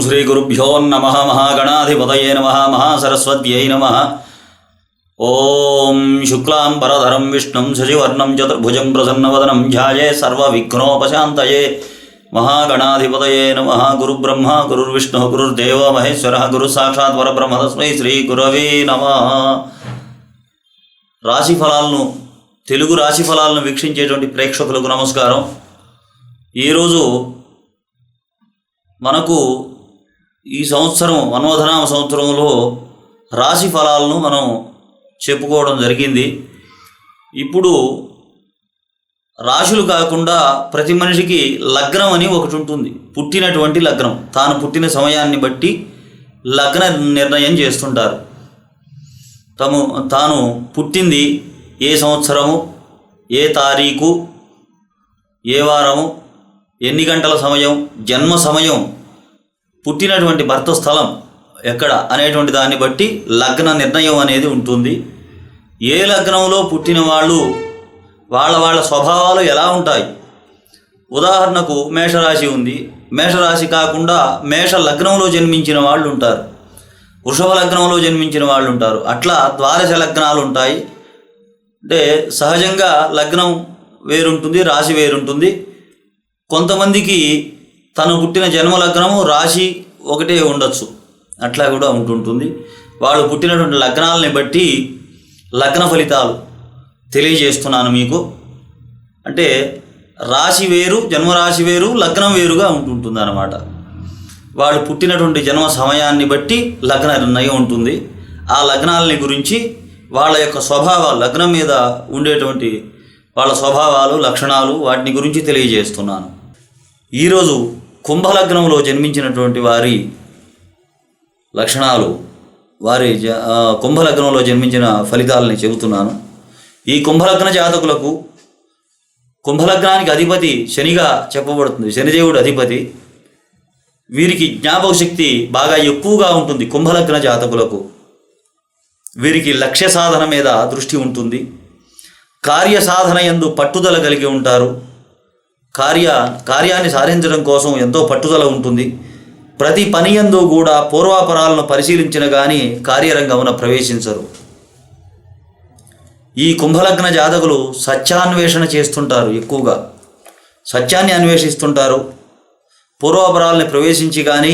श्रीगुरुभ्यो नमः। महागणाधिपतये नमः। महासरस्वत्यै नमः। ओं शुक्लांबरधरं विष्णुं शशिवर्णं चतुर्भुजं प्रसन्नवदनं ध्यायेत् सर्वविघ्नोपशान्तये। महागणाधिपतये नमः। गुरुब्रह्मा गुरुर्विष्णुः गुरुर्देवो महेश्वरः गुरुसाक्षात् परब्रह्म तस्मै श्रीगुरवे नमः। రాశి ఫలాలను తెలుగు రాశి ఫలాలను వీక్షించేటువంటి ప్రేక్షకులకు నమస్కారం. ఈరోజు మనకు ఈ సంవత్సరం అన్వధనామ సంవత్సరంలో రాశి ఫలాలను మనం చెప్పుకోవడం జరిగింది. ఇప్పుడు రాశులు కాకుండా ప్రతి మనిషికి లగ్నం అని ఒకటి ఉంటుంది. పుట్టినటువంటి లగ్నం, తాను పుట్టిన సమయాన్ని బట్టి లగ్న నిర్ణయం చేస్తుంటారు. తాను పుట్టింది ఏ సంవత్సరము, ఏ తారీఖు, ఏ వారము, ఎన్ని గంటల సమయం, జన్మ సమయం, పుట్టినటువంటి భర్త స్థలం ఎక్కడ అనేటువంటి దాన్ని బట్టి లగ్న నిర్ణయం అనేది ఉంటుంది. ఏ లగ్నంలో పుట్టిన వాళ్ళు వాళ్ళ స్వభావాలు ఎలా ఉంటాయి? ఉదాహరణకు మేషరాశి ఉంది. మేషరాశి కాకుండా మేష లగ్నంలో జన్మించిన వాళ్ళు ఉంటారు, వృషభ లగ్నంలో జన్మించిన వాళ్ళు ఉంటారు. అట్లా ద్వాదశ లగ్నాలు ఉంటాయి. అంటే సహజంగా లగ్నం వేరుంటుంది, రాశి వేరుంటుంది. కొంతమందికి తను పుట్టిన జన్మ లగ్నము రాశి ఒకటే ఉండొచ్చు, అట్లా కూడా ఉంటుంటుంది. వాళ్ళు పుట్టినటువంటి లగ్నాలని బట్టి లగ్న ఫలితాలు తెలియజేస్తున్నాను మీకు. అంటే రాశి వేరు, జన్మరాశి వేరు, లగ్నం వేరుగా ఉంటుంటుంది అన్నమాట. వాళ్ళు పుట్టినటువంటి జన్మ సమయాన్ని బట్టి లగ్న నిర్ణయం ఉంటుంది. ఆ లగ్నాలని గురించి వాళ్ళ యొక్క స్వభావాలు, లగ్నం మీద ఉండేటువంటి వాళ్ళ స్వభావాలు, లక్షణాలు, వాటిని గురించి తెలియజేస్తున్నాను. ఈరోజు కుంభలగ్నంలో జన్మించినటువంటి వారి లక్షణాలు, వారి కుంభలగ్నంలో జన్మించిన ఫలితాలని చెబుతున్నాను. ఈ కుంభలగ్న జాతకులకు కుంభలగ్నానికి అధిపతి శనిగా చెప్పబడుతుంది. శనిదేవుడు అధిపతి. వీరికి జ్ఞాపక శక్తి బాగా ఎక్కువగా ఉంటుంది. కుంభలగ్న జాతకులకు వీరికి లక్ష్య సాధన మీద దృష్టి ఉంటుంది. కార్య సాధన యందు పట్టుదల కలిగి ఉంటారు. కార్యాన్ని సాధించడం కోసం ఎంతో పట్టుదల ఉంటుంది. ప్రతి పని యందు కూడా పూర్వాపరాలను పరిశీలించిన కానీ కార్యరంగమున ప్రవేశించరు. ఈ కుంభలగ్న జాతకులు సత్యాన్వేషణ చేస్తుంటారు. ఎక్కువగా సత్యాన్ని అన్వేషిస్తుంటారు. పూర్వాపరాలని ప్రవేశించి కానీ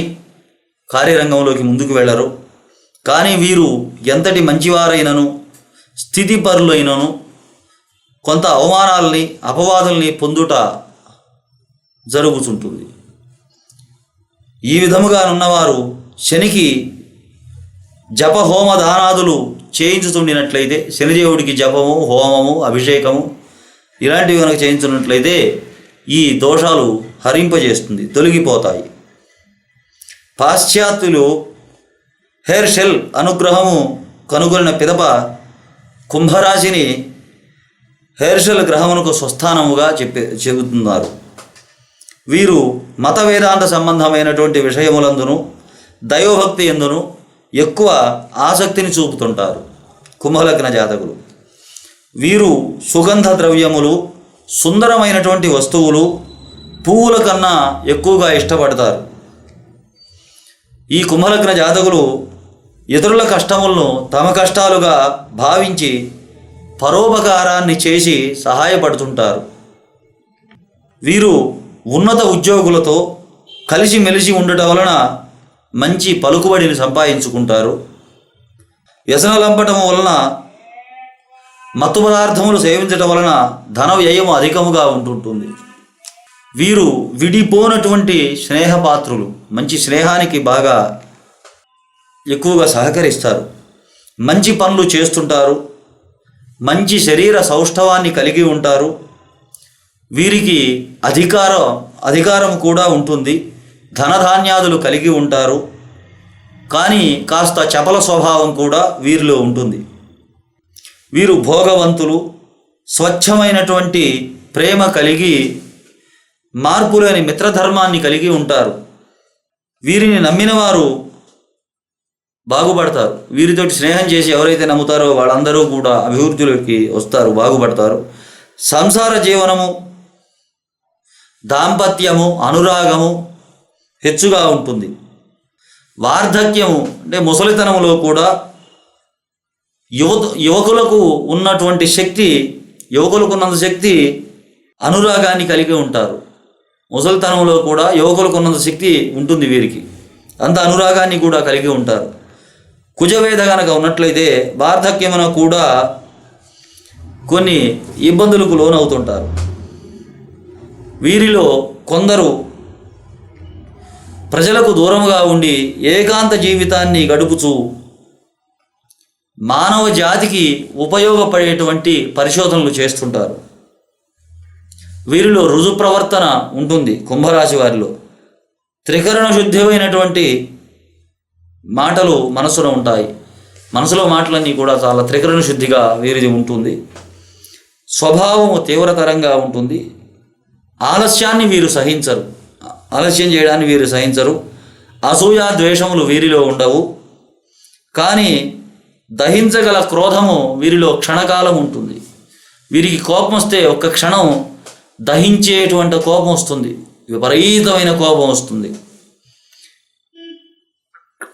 కార్యరంగంలోకి ముందుకు వెళ్ళరు. కానీ వీరు ఎంతటి మంచివారైనను, స్థితిపరులైనను కొంత అవమానాలని, అపవాదుల్ని పొందుట జరుగుతుంటుంది. ఈ విధముగా ఉన్నవారు శనికి జప హోమ దానాదులు చేయించుతుండినట్లయితే, శనిదేవుడికి జపము, హోమము, అభిషేకము ఇలాంటివి కనుక చేయించున్నట్లయితే ఈ దోషాలు హరింపజేస్తుంది, తొలగిపోతాయి. పాశ్చాత్యులు హెర్షెల్ అనుగ్రహము కనుగొలిన పిదప కుంభరాశిని హెర్షెల్ గ్రహమునకు స్వస్థానముగా చెబుతున్నారు. వీరు మత వేదాంత సంబంధమైనటువంటి విషయములందును, దైవభక్తి ఎందును ఎక్కువ ఆసక్తిని చూపుతుంటారు కుంభలగ్న జాతకులు. వీరు సుగంధ ద్రవ్యములు, సుందరమైనటువంటి వస్తువులు, పువ్వుల కన్నా ఎక్కువగా ఇష్టపడతారు. ఈ కుంభలగ్న జాతకులు ఇతరుల కష్టములను తమ కష్టాలుగా భావించి పరోపకారాన్ని చేసి సహాయపడుతుంటారు. వీరు ఉన్నత ఉద్యోగులతో కలిసిమెలిసి ఉండటం వలన మంచి పలుకుబడిని సంపాదించుకుంటారు. వ్యసనలంపటం వలన, మత్తు పదార్థములు సేవించటం వలన ధన వ్యయం అధికముగా ఉంటుంటుంది. వీరు విడిపోనటువంటి స్నేహపాత్రులు, మంచి స్నేహానికి బాగా ఎక్కువగా సహకరిస్తారు. మంచి పనులు చేస్తుంటారు. మంచి శరీర సౌష్ఠవాన్ని కలిగి ఉంటారు. వీరికి అధికారం కూడా ఉంటుంది. ధనధాన్యాదులు కలిగి ఉంటారు. కానీ కాస్త చపల స్వభావం కూడా వీరిలో ఉంటుంది. వీరు భోగవంతులు, స్వచ్ఛమైనటువంటి ప్రేమ కలిగి మార్పులేని మిత్రధర్మాన్ని కలిగి ఉంటారు. వీరిని నమ్మిన వారు బాగుపడతారు. వీరితోటి స్నేహం చేసి ఎవరైతే నమ్ముతారో వాళ్ళందరూ కూడా అభివృద్ధిలోకి వస్తారు, బాగుపడతారు. సంసార జీవనము, దాంపత్యము, అనురాగము హెచ్చుగా ఉంటుంది. వార్ధక్యము అంటే ముసలితనంలో కూడా యువకులకు ఉన్నటువంటి శక్తి, యువకులకు ఉన్నంత శక్తి అనురాగాన్ని కలిగి ఉంటారు. ముసలితనంలో కూడా యువకులకు ఉన్నంత శక్తి ఉంటుంది వీరికి, అంత అనురాగాన్ని కూడా కలిగి ఉంటారు. కుజవేద గనక ఉన్నట్లయితే వార్ధక్యమున కూడా కొన్ని ఇబ్బందులకు లోనవుతుంటారు. వీరిలో కొందరు ప్రజలకు దూరంగా ఉండి ఏకాంత జీవితాన్ని గడుపుచూ మానవ జాతికి ఉపయోగపడేటువంటి పరిశోధనలు చేస్తుంటారు. వీరిలో రుజు ప్రవర్తన ఉంటుంది. కుంభరాశి వారిలో త్రికరణ శుద్ధమైనటువంటి మాటలు మనసులో ఉంటాయి. మనసులో మాటలన్నీ కూడా చాలా త్రికరణ శుద్ధిగా వీరిది ఉంటుంది. స్వభావము తీవ్రతరంగా ఉంటుంది. ఆలస్యాన్ని వీరు సహించరు, ఆలస్యం చేయడాన్ని వీరు సహించరు. అసూయ ద్వేషములు వీరిలో ఉండవు. కానీ దహించగల క్రోధము వీరిలో క్షణకాలం ఉంటుంది. వీరికి కోపం వస్తే ఒక్క క్షణం దహించేటువంటి కోపం వస్తుంది, విపరీతమైన కోపం వస్తుంది.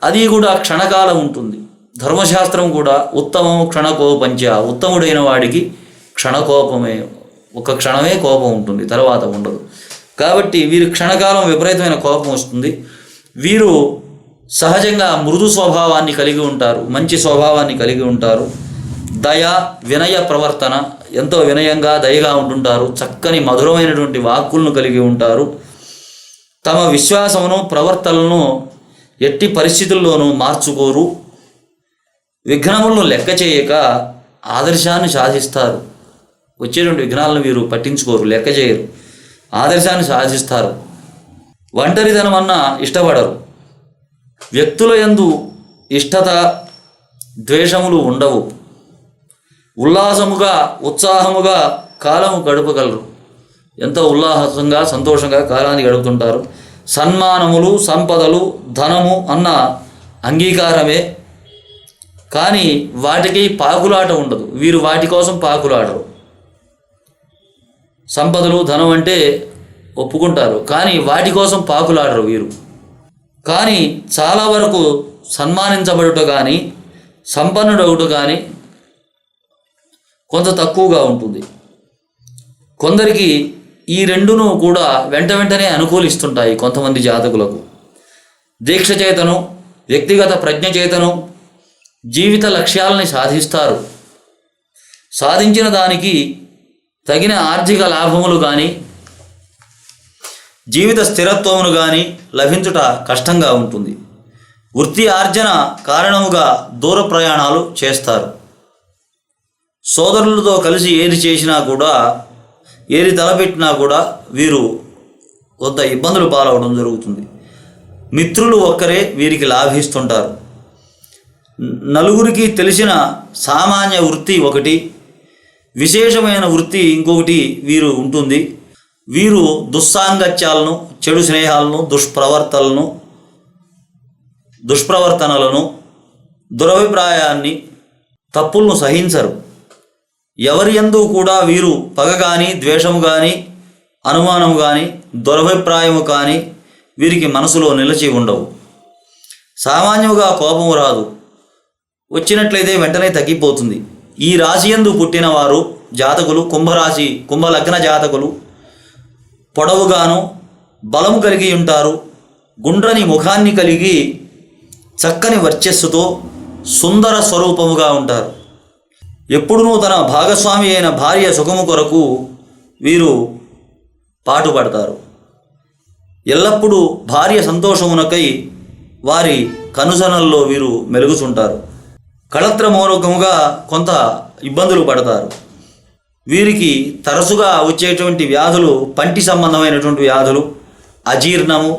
అది కూడా క్షణకాలం ఉంటుంది. ధర్మశాస్త్రం కూడా ఉత్తమము క్షణకోపంచ, ఉత్తముడైన వాడికి క్షణకోపమే, ఒక క్షణమే కోపం ఉంటుంది, తర్వాత ఉండదు. కాబట్టి వీరి క్షణకాలం విపరీతమైన కోపం వస్తుంది. వీరు సహజంగా మృదు స్వభావాన్ని కలిగి ఉంటారు, మంచి స్వభావాన్ని కలిగి ఉంటారు. దయ వినయ ప్రవర్తన, ఎంతో వినయంగా దయగా ఉంటుంటారు. చక్కని మధురమైనటువంటి వాక్కులను కలిగి ఉంటారు. తమ విశ్వాసమును ప్రవర్తనలను ఎట్టి పరిస్థితుల్లోనూ మార్చుకోరు. విఘ్నములను లెక్క చేయక ఆదర్శాన్ని సాధిస్తారు. వచ్చేటువంటి విఘ్నాలను వీరు పట్టించుకోరు, లెక్క చేయరు, ఆదర్శాన్ని సాధిస్తారు. ఒంటరితనం అన్నా ఇష్టపడరు. వ్యక్తుల యందు ఇష్టత ద్వేషములు ఉండవు. ఉల్లాసముగా ఉత్సాహముగా కాలము గడపగలరు. ఎంతో ఉల్లాసంగా సంతోషంగా కాలాన్ని గడుపుతుంటారు. సన్మానములు సంపదలు ధనము అన్న అంగీకారమే, కానీ వాటికి పాకులాట ఉండదు. వీరు వాటి కోసం పాకులాడరు. సంపదలు ధనం అంటే ఒప్పుకుంటారు, కానీ వాటి కోసం పాకులాడరు వీరు. కానీ చాలా వరకు సన్మానించబడుట కానీ సంపన్నుడవుట కానీ కొంత తక్కువగా ఉంటుంది. కొందరికి ఈ రెండును కూడా వెంటనే అనుకూలిస్తుంటాయి. కొంతమంది జాతకులకు దీక్ష చేతను వ్యక్తిగత ప్రజ్ఞ చేతను జీవిత లక్ష్యాలని సాధిస్తారు. సాధించిన దానికి తగిన ఆర్థిక లాభములు కానీ జీవిత స్థిరత్వమును కానీ లభించుట కష్టంగా ఉంటుంది. వృత్తి ఆర్జన కారణముగా దూర ప్రయాణాలు చేస్తారు. సోదరులతో కలిసి ఏది చేసినా కూడా, ఏది తలపెట్టినా కూడా వీరు కొంత ఇబ్బందులు పాలవడం జరుగుతుంది. మిత్రులు ఒక్కరే వీరికి లాభిస్తుంటారు. నలుగురికి తెలిసిన సామాన్య వృత్తి ఒకటి, విశేషమైన వృత్తి ఇంకొకటి వీరు ఉంటుంది. వీరు దుస్సాంగత్యాలను, చెడు స్నేహాలను, దుష్ప్రవర్తనలను, దురభిప్రాయాన్ని, తప్పులను సహించరు. ఎవరి యందు కూడా వీరు పగ కానీ ద్వేషము కానీ అనుమానము కానీ దురభిప్రాయము కానీ వీరికి మనసులో నిలిచి ఉండవు. సామాన్యముగా కోపము రాదు, వచ్చినట్లయితే వెంటనే తగ్గిపోతుంది. ఈ రాశి యందు పుట్టిన వారు జాతకులు, కుంభరాశి కుంభలగ్న జాతకులు పొడవుగాను బలము కలిగి ఉంటారు. గుండ్రని ముఖాన్ని కలిగి చక్కని వర్చస్సుతో సుందర స్వరూపముగా ఉంటారు. ఎప్పుడునూ తన భాగస్వామి అయిన భార్య సుఖము కొరకు వీరు పాటుపడతారు. ఎల్లప్పుడూ భార్య సంతోషమునకై వారి కనుసనల్లో వీరు మెలుగుతుంటారు. కళత్ర మూలకముగా కొంత ఇబ్బందులు పడతారు. వీరికి తరచుగా వచ్చేటువంటి వ్యాధులు పంటి సంబంధమైనటువంటి వ్యాధులు, అజీర్ణము,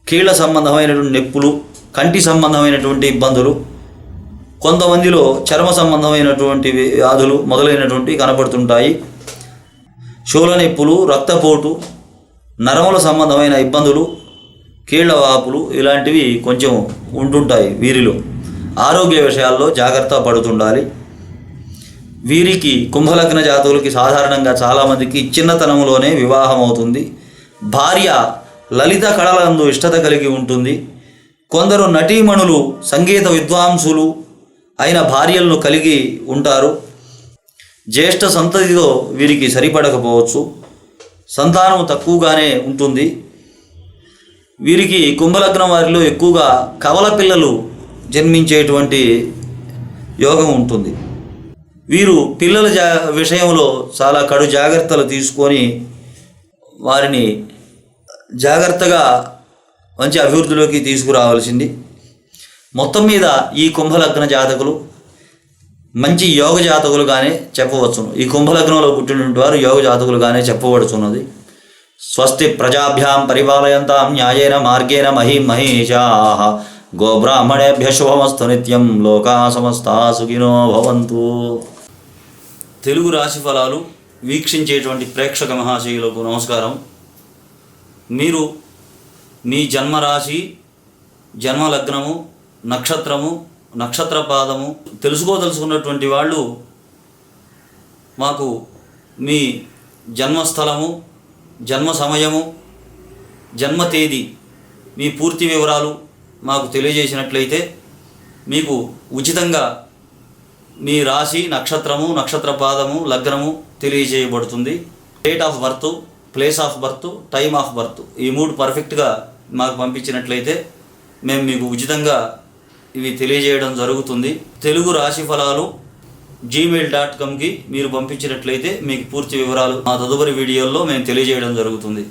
కీళ్ళ సంబంధమైనటువంటి నొప్పులు, కంటి సంబంధమైనటువంటి ఇబ్బందులు, కొంతమందిలో చర్మ సంబంధమైనటువంటి వ్యాధులు మొదలైనటువంటివి కనపడుతుంటాయి. శూల నొప్పులు, రక్తపోటు, నరముల సంబంధమైన ఇబ్బందులు, కీళ్ల వాపులు ఇలాంటివి కొంచెం ఉంటుంటాయి వీరిలో. ఆరోగ్య విషయాల్లో జాగ్రత్త పడుతుండాలి. వీరికి కుంభలగ్న జాతకులకి సాధారణంగా చాలామందికి చిన్నతనంలోనే వివాహం అవుతుంది. భార్య లలిత కళలందు ఇష్టత కలిగి ఉంటుంది. కొందరు నటీమణులు సంగీత విద్వాంసులు అయిన భార్యలను కలిగి ఉంటారు. జ్యేష్ఠ సంతతితో వీరికి సరిపడకపోవచ్చు. సంతానం తక్కువగానే ఉంటుంది. వీరికి కుంభలగ్నం వారిలో ఎక్కువగా కవల పిల్లలు జన్మించేటువంటి యోగం ఉంటుంది. వీరు పిల్లల విషయంలో చాలా కడు జాగ్రత్తలు తీసుకొని వారిని జాగ్రత్తగా మంచి అభివృద్ధిలోకి తీసుకురావాల్సింది. మొత్తం మీద ఈ కుంభలగ్న జాతకులు మంచి యోగ జాతకులుగానే చెప్పవచ్చును. ఈ కుంభలగ్నంలో పుట్టినటువంటి వారు యోగ జాతకులుగానే చెప్పబడుచున్నది. స్వస్తి ప్రజాభ్యాం పరిపాలయంతాం న్యాయేన మార్గేణ మహీమహీషాః గోబ్రాహ్మణేభ్యః శుభమస్తు నిత్యం లోకా సమస్తా సుఖినో భవంతు. తెలుగు రాశి ఫలాలు వీక్షించేటువంటి ప్రేక్షక మహాశయులకు నమస్కారం. మీరు మీ జన్మరాశి, జన్మలగ్నము, నక్షత్రము, నక్షత్ర పాదము తెలుసుకోదలుచుకున్నటువంటి వాళ్ళు మాకు మీ జన్మస్థలము, జన్మ సమయము, జన్మ తేదీ, మీ పూర్తి వివరాలు మాకు తెలియజేసినట్లయితే మీకు ఉచితంగా మీ రాశి, నక్షత్రము, నక్షత్ర పాదము, లగ్నము తెలియజేయబడుతుంది. Date of birth, place of birth, time of birth ఈ 3 పర్ఫెక్ట్గా మాకు పంపించినట్లయితే మేము మీకు ఉచితంగా ఇవి తెలియజేయడం జరుగుతుంది. తెలుగు రాశి ఫలాలు gmail.comకి మీరు పంపించినట్లయితే మీకు పూర్తి వివరాలు మా తదుపరి వీడియోల్లో మేము తెలియజేయడం జరుగుతుంది.